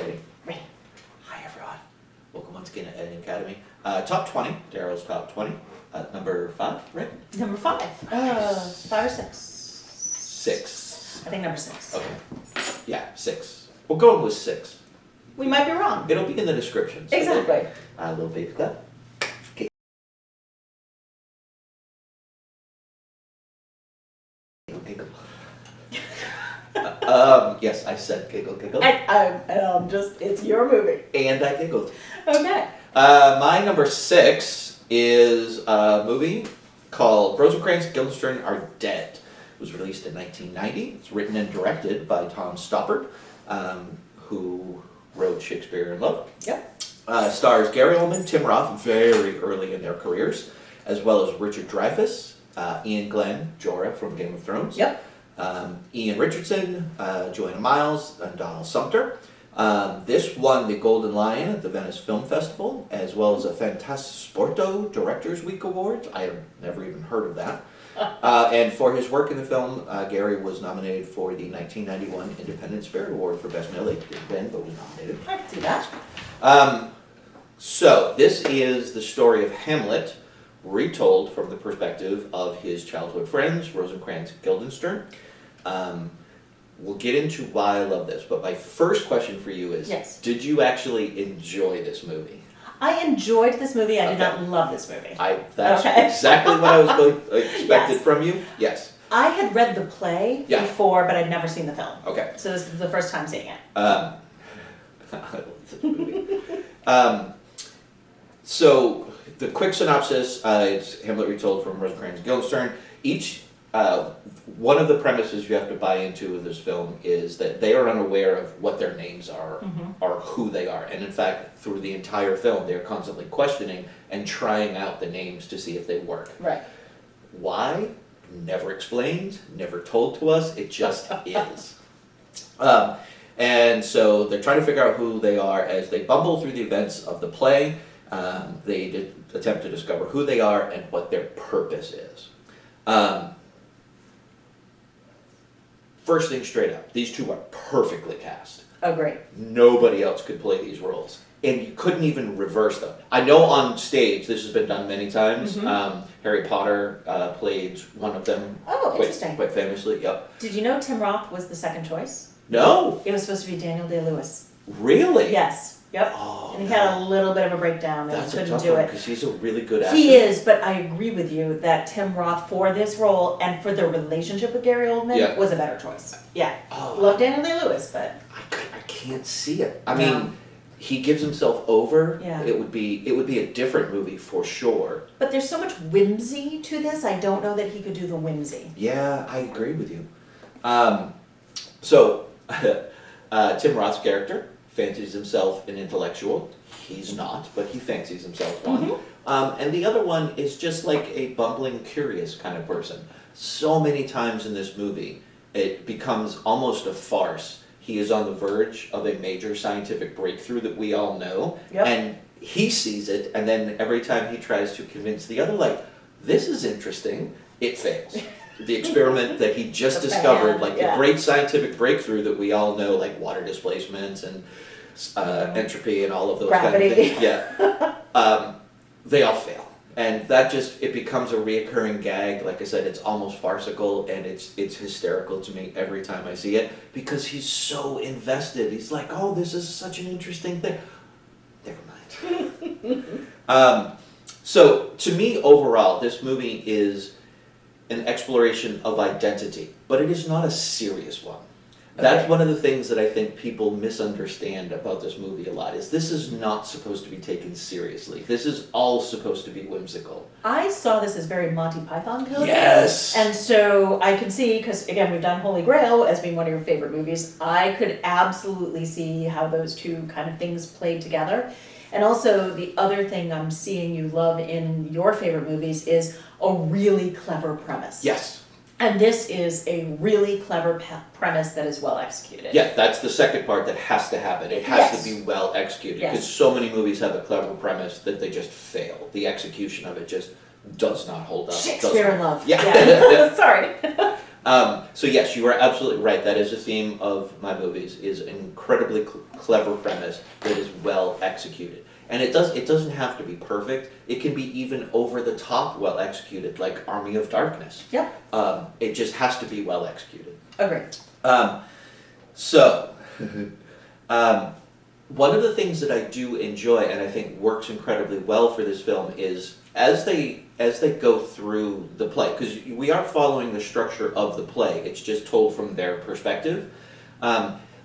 Ready? Ready. Hi, everyone. Welcome once again to Editing Academy. Top 20. Darryl's top 20. Number 5, right? Number 5. 5 or 6? 6. I think number 6. Okay. Yeah, 6. We're going with 6. We might be wrong. It'll be in the description. So Exactly. little baby clap. Giggle. Yes, I said giggle. It's your movie. And I giggled. Okay. My number 6 is a movie called Rosencrantz, Guildenstern Are Dead. It was released in 1990. It's written and directed by Tom Stoppard, who wrote Shakespeare in Love. Yep. Stars Gary Oldman, Tim Roth, very early in their careers, as well as Richard Dreyfuss, Ian Glenn, Jorah from Game of Thrones. Yep. Ian Richardson, Joanna Miles, and Donald Sumter. This won the Golden Lion at the Venice Film Festival, as well as a Fantasporto Directors Week Awards. I have never even heard of that. And for his work in the film, Gary was nominated for the 1991 Independent Spirit Award for Best Male. He didn't win, but was nominated. I can see that. So, this is the story of Hamlet, retold from the perspective of his childhood friends, Rosencrantz and Guildenstern. We'll get into why I love this, but my first question for you is, yes. Did you actually enjoy this movie? I enjoyed this movie. I did not love this movie. That's exactly what I was expected Yes. from you. Yes. I had read the play before, but I'd never seen the film. Okay. So this is the first time seeing it. I love this movie. So the quick synopsis, it's Hamlet retold from Rosencrantz and Guildenstern. One of the premises you have to buy into with this film is that they are unaware of what their names are, or who they are. And in fact, through the entire film, they're constantly questioning and trying out the names to see if they work. Right. Why? Never explained, never told to us, it just is. And so they're trying to figure out who they are as they bumble through the events of the play. They attempt to discover who they are and what their purpose is. First thing straight up, these two are perfectly cast. Oh, great. Nobody else could play these roles. And you couldn't even reverse them. I know on stage, this has been done many times. Harry Potter played one of them interesting. quite famously. Yep. Did you know Tim Roth was the second choice? No. It was supposed to be Daniel Day-Lewis. Really? Yes. Yep. Oh, and he had a little bit of a breakdown and that's couldn't a tough do one, it. because he's a really good actor. He is, but I agree with you that Tim Roth for this role and for the relationship with Gary Oldman was a better choice. Yeah. Oh. Love Daniel Day-Lewis, but I can't see it. I mean, he gives himself over. Yeah. It would be a different movie for sure. But there's so much whimsy to this. I don't know that he could do the whimsy. Yeah, I agree with you. So Tim Roth's character fancies himself an intellectual. He's not, but he fancies himself one. And the other one is just like a bumbling, curious kind of person. So many times in this movie, it becomes almost a farce. He is on the verge of a major scientific breakthrough that we all know, and he sees it, and then every time he tries to convince the other, like, this is interesting, it fails. The experiment that he just discovered, the great scientific breakthrough that we all know, like water displacement and entropy and all of those kind of things. They all fail. And that it becomes a reoccurring gag. Like I said, it's almost farcical, and it's hysterical to me every time I see it, because he's so invested. He's like, oh, this is such an interesting thing. Never mind. So, to me, overall, this movie is an exploration of identity, but it is not a serious one. That's one of the things that I think people misunderstand about this movie a lot, is this is not supposed to be taken seriously. This is all supposed to be whimsical. I saw this as very Monty Python code. Yes! And so I can see, because again, we've done Holy Grail as being one of your favorite movies, I could absolutely see how those two kind of things played together. And also, the other thing I'm seeing you love in your favorite movies is a really clever premise. Yes. And this is a really clever premise that is well executed. Yeah, that's the second part that has to happen. It has to be well executed, because so many movies have a clever premise that they just fail. The execution of it just does not hold up. Shakespeare in Love. Yeah. Sorry. So yes, you are absolutely right. That is a theme of my movies, is an incredibly clever premise that is well executed. And it doesn't have to be perfect. It can be even over the top well executed, like Army of Darkness. Yep. It just has to be well executed. Agreed. So, one of the things that I do enjoy and I think works incredibly well for this film is as they go through the play, because we are following the structure of the play, it's just told from their perspective.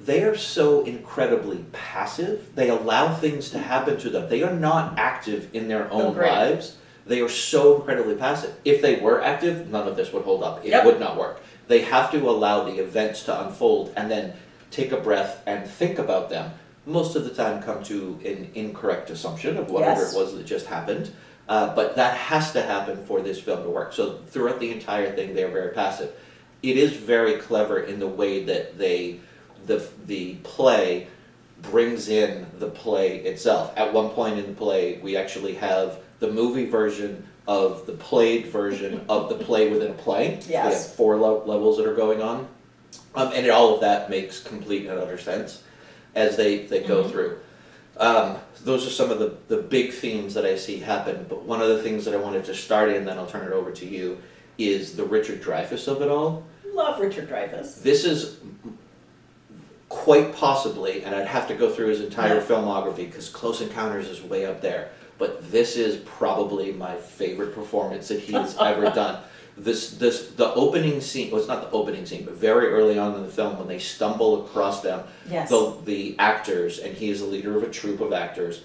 They are so incredibly passive. They allow things to happen to them. They are not active in their own lives. They are so incredibly passive. If they were active, none of this would hold up. It would not work. They have to allow the events to unfold and then take a breath and think about them. Most of the time come to an incorrect assumption of whatever it was that just happened. But that has to happen for this film to work. So throughout the entire thing, they are very passive. It is very clever in the way that the play brings in the play itself. At one point in the play, we actually have the movie version of the played version of the play within a play. Yes. We have 4 levels that are going on. And all of that makes complete and utter sense as they go through. Those are some of the big themes that I see happen. But one of the things that I wanted to start in, then I'll turn it over to you, is the Richard Dreyfuss of it all. Love Richard Dreyfuss. This is quite possibly, and I'd have to go through his entire filmography because Close Encounters is way up there, but this is probably my favorite performance that he's ever done. The opening scene, well, it's not the opening scene, but very early on in the film when they stumble across them, the actors, and he is the leader of a troupe of actors,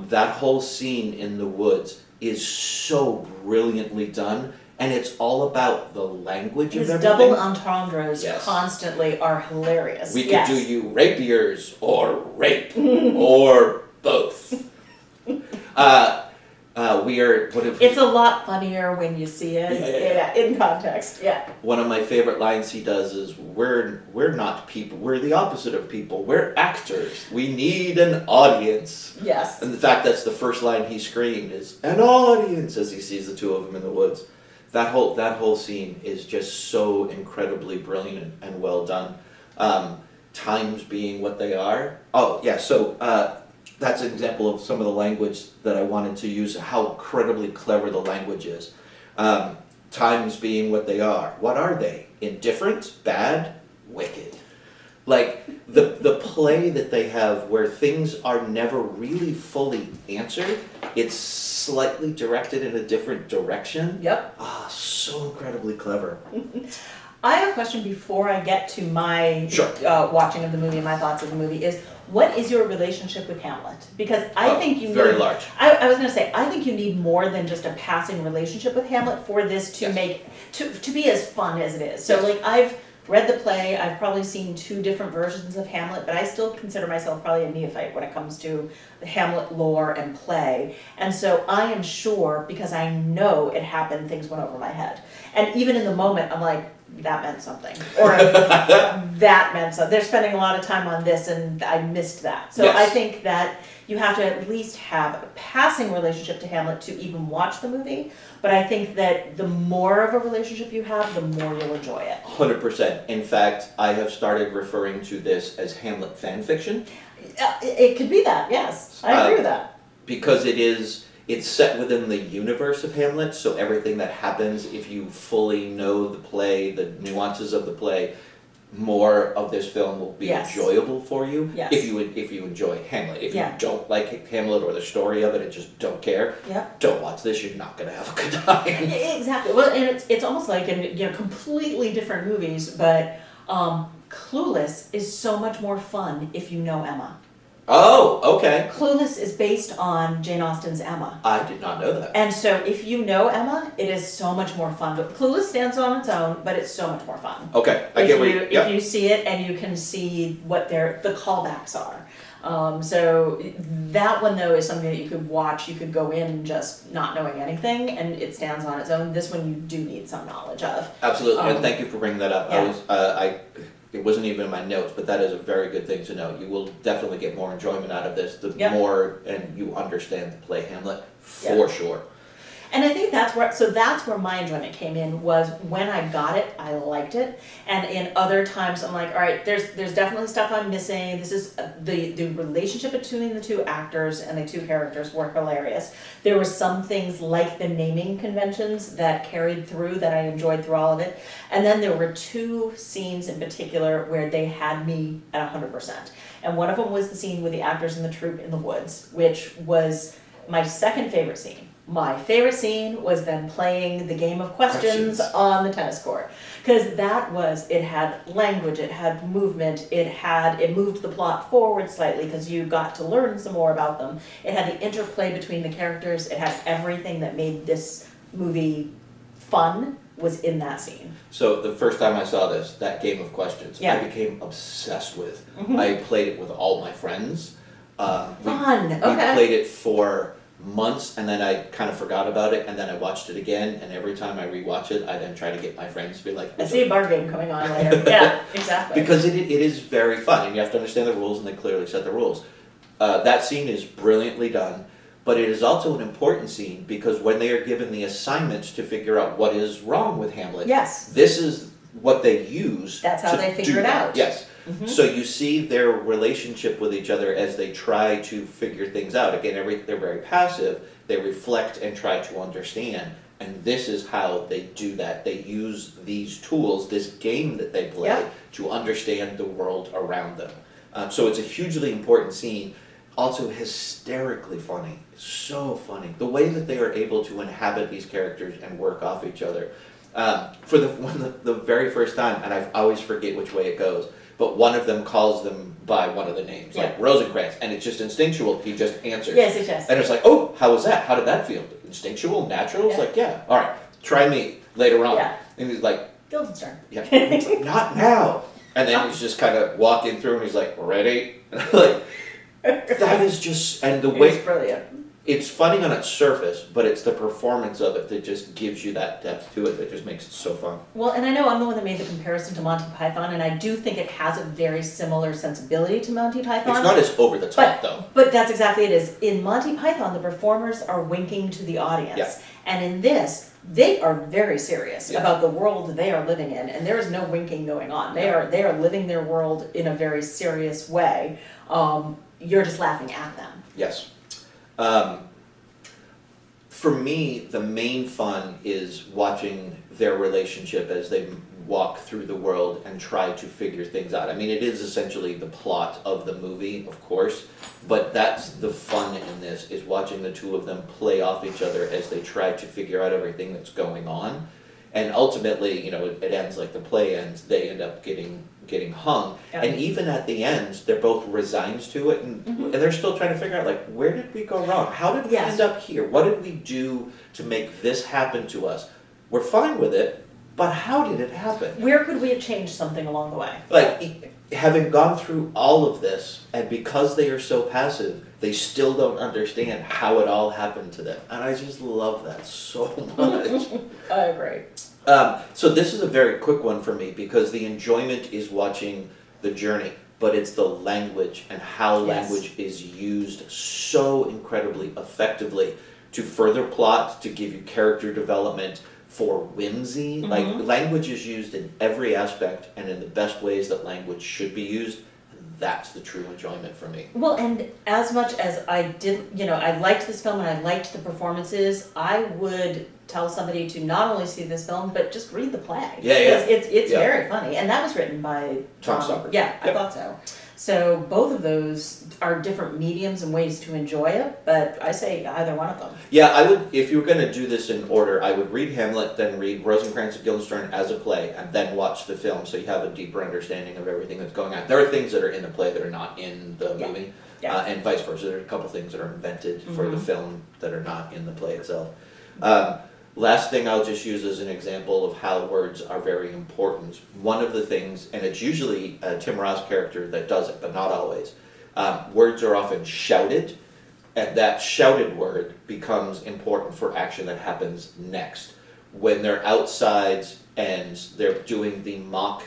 that whole scene in the woods is so brilliantly done. And it's all about the language of everything. His double entendres constantly are hilarious. We could do you rapiers, or rape, or both. It's a lot funnier when you see it in context. Yeah. One of my favorite lines he does is, we're not people, we're the opposite of people, we're actors. We need an audience. Yes. And in fact, that's the first line he screamed is, an audience, as he sees the two of them in the woods. That whole scene is just so incredibly brilliant and well done. Times being what they are. Oh, yeah, so that's an example of some of the language that I wanted to use, how incredibly clever the language is. Times being what they are. What are they? Indifferent? Bad? Wicked? Like, the play that they have where things are never really fully answered, it's slightly directed in a different direction. Yep. So incredibly clever. I have a question before I get to my watching of the movie and my thoughts of the movie is, what is your relationship with Hamlet? Because I think you very large. I was going to say, I think you need more than just a passing relationship with Hamlet for this to make, to be as fun as it is. So like I've read the play, I've probably seen 2 different versions of Hamlet, but I still consider myself probably a neophyte when it comes to the Hamlet lore and play. And so I am sure, because I know it happened, things went over my head. And even in the moment, I'm like, that meant something. Or that meant something. They're spending a lot of time on this and I missed that. So I think that you have to at least have a passing relationship to Hamlet to even watch the movie. But I think that the more of a relationship you have, the more you'll enjoy it. 100%. In fact, I have started referring to this as Hamlet fan fiction. It could be that, yes. I agree with that. Because it's set within the universe of Hamlet, so everything that happens, if you fully know the play, the nuances of the play, more of this film will be enjoyable for you. Yes. If you enjoy Hamlet. If you don't like Hamlet or the story of it and just don't care, don't watch this. You're not going to have a good time. Exactly. Well, and it's almost like in completely different movies, but Clueless is so much more fun if you know Emma. Oh, okay. Clueless is based on Jane Austen's Emma. I did not know that. And so if you know Emma, it is so much more fun. But Clueless stands on its own, but it's so much more fun. Okay, if you see it and you can see what the callbacks are. So that one though is something that you could watch. You could go in just not knowing anything, and it stands on its own. This one you do need some knowledge of. Absolutely, and thank you for bringing that up. It wasn't even in my notes, but that is a very good thing to know. You will definitely get more enjoyment out of this the more and you understand the play Hamlet for sure. And I think that's where my enjoyment came in, was when I got it, I liked it. And in other times, I'm like, all right, there's definitely stuff I'm missing. This is the relationship between the two actors and the two characters were hilarious. There were some things like the naming conventions that carried through that I enjoyed through all of it. And then there were two scenes in particular where they had me at 100%. And one of them was the scene with the actors in the troupe in the woods, which was my second favorite scene. My favorite scene was them playing the game of questions on the tennis court. Because it had language, it had movement, it moved the plot forward slightly because you got to learn some more about them. It had the interplay between the characters, it had everything that made this movie fun was in that scene. So the first time I saw this, that game of questions, I became obsessed with. I played it with all my friends. Fun, We okay. played it for months, and then I kind of forgot about it, and then I watched it again, and every time I rewatch it, I then try to get my friends to be like, I see a bar game coming on later. Yeah, exactly. because it is very fun, and you have to understand the rules, and they clearly set the rules. That scene is brilliantly done, but it is also an important scene because when they are given the assignment to figure out what is wrong with Hamlet, Yes. this is what they use. That's how to they figure do it that. out. Yes. So you see their relationship with each other as they try to figure things out. Again, they're very passive. They reflect and try to understand. And this is how they do that. They use these tools, this game that they play, to understand the world around them. So it's a hugely important scene. Also hysterically funny. So funny. The way that they are able to inhabit these characters and work off each other. For the very first time, and I always forget which way it goes, but one of them calls them by one of the names, like Rosencrantz, and it's just instinctual. He just answers. Yes. And it's like, oh, how was that? How did that feel? Instinctual? Natural? It's like, yeah. All right, try me later on. Yeah. And he's like, Guildenstern. yeah, not now. And then he's just kind of walking through, and he's like, ready? Like, that is just, and the way It's brilliant. it's funny on its surface, but it's the performance of it that just gives you that depth to it that just makes it so fun. Well, and I know I'm the one that made the comparison to Monty Python, and I do think it has a very similar sensibility to Monty Python. It's not as over the top, though. But that's exactly it is. In Monty Python, the performers are winking to the audience. Yeah. And in this, they are very serious Yeah. about the world they are living in, and there is no winking going on. They are living their world in a very serious way. You're just laughing at them. Yes. For me, the main fun is watching their relationship as they walk through the world and try to figure things out. I mean, it is essentially the plot of the movie, of course, but that's the fun in this, is watching the two of them play off each other as they try to figure out everything that's going on. And ultimately, you know, it ends like the play ends, they end up getting hung. Yeah. And even at the end, they're both resigned to it, and they're still trying to figure out, like, where did we go wrong? How did we end up here? What did we do to make this happen to us? We're fine with it, but how did it happen? Where could we have changed something along the way? Like, having gone through all of this, and because they are so passive, they still don't understand how it all happened to them. And I just love that so much. I agree. So this is a very quick one for me, because the enjoyment is watching the journey, but it's the language and how language is used so incredibly effectively to further plot, to give you character development, for whimsy. Like, language is used in every aspect and in the best ways that language should be used. That's the true enjoyment for me. Well, and as much as I did, I liked this film and I liked the performances, I would tell somebody to not only see this film, but just read the play. Yeah. It's very funny. And that was written by Tom Stoppard. Yeah, I thought so. So both of those are different mediums and ways to enjoy it, but I say either one of them. Yeah, I would, if you were going to do this in order, I would read Hamlet, then read Rosencrantz and Guildenstern as a play, and then watch the film so you have a deeper understanding of everything that's going on. There are things that are in the play that are not in the movie, and vice versa. There are a couple things that are invented for the film that are not in the play itself. Last thing I'll just use as an example of how words are very important. One of the things, and it's usually Tim Roth's character that does it, but not always, words are often shouted, and that shouted word becomes important for action that happens next. When they're outside and they're doing the mock,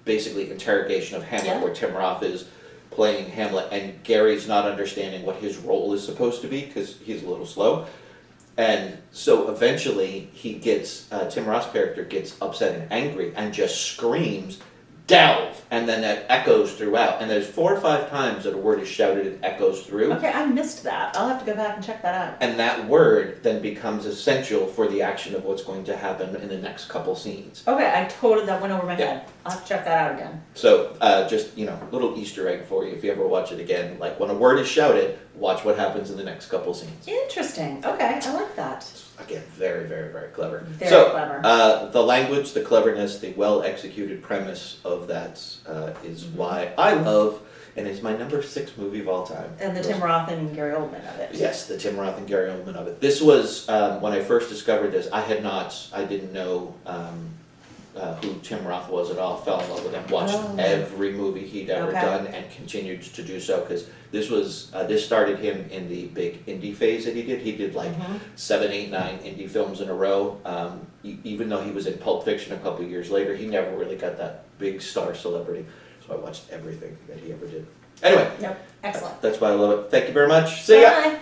basically interrogation of Hamlet, where Tim Roth is playing Hamlet, and Gary's not understanding what his role is supposed to be because he's a little slow. And so eventually he gets, Tim Roth's character gets upset and angry and just screams, delve! And then that echoes throughout. And there's 4 or 5 times that a word is shouted and echoes through. Okay, I missed that. I'll have to go back and check that out. And that word then becomes essential for the action of what's going to happen in the next couple scenes. Okay, that went over my head. I'll have to check that out again. So just, little Easter egg for you if you ever watch it again. Like when a word is shouted, watch what happens in the next couple scenes. Interesting. Okay, I like that. Again, very, very, very clever. Very clever. The language, the cleverness, the well-executed premise of that is why I love, and it's my number 6 movie of all time. And the Tim Roth and Gary Oldman of it. Yes, the Tim Roth and Gary Oldman of it. This was, when I first discovered this, I didn't know who Tim Roth was at all, fell in love with him, watched every movie he'd ever done, and continued to do so, because this started him in the big indie phase that he did. He did like 7, 8, 9 indie films in a row. Even though he was in Pulp Fiction a couple of years later, he never really got that big star celebrity. So I watched everything that he ever did. Anyway. Yep, excellent. That's why I love it. Thank you very much. See ya. Bye.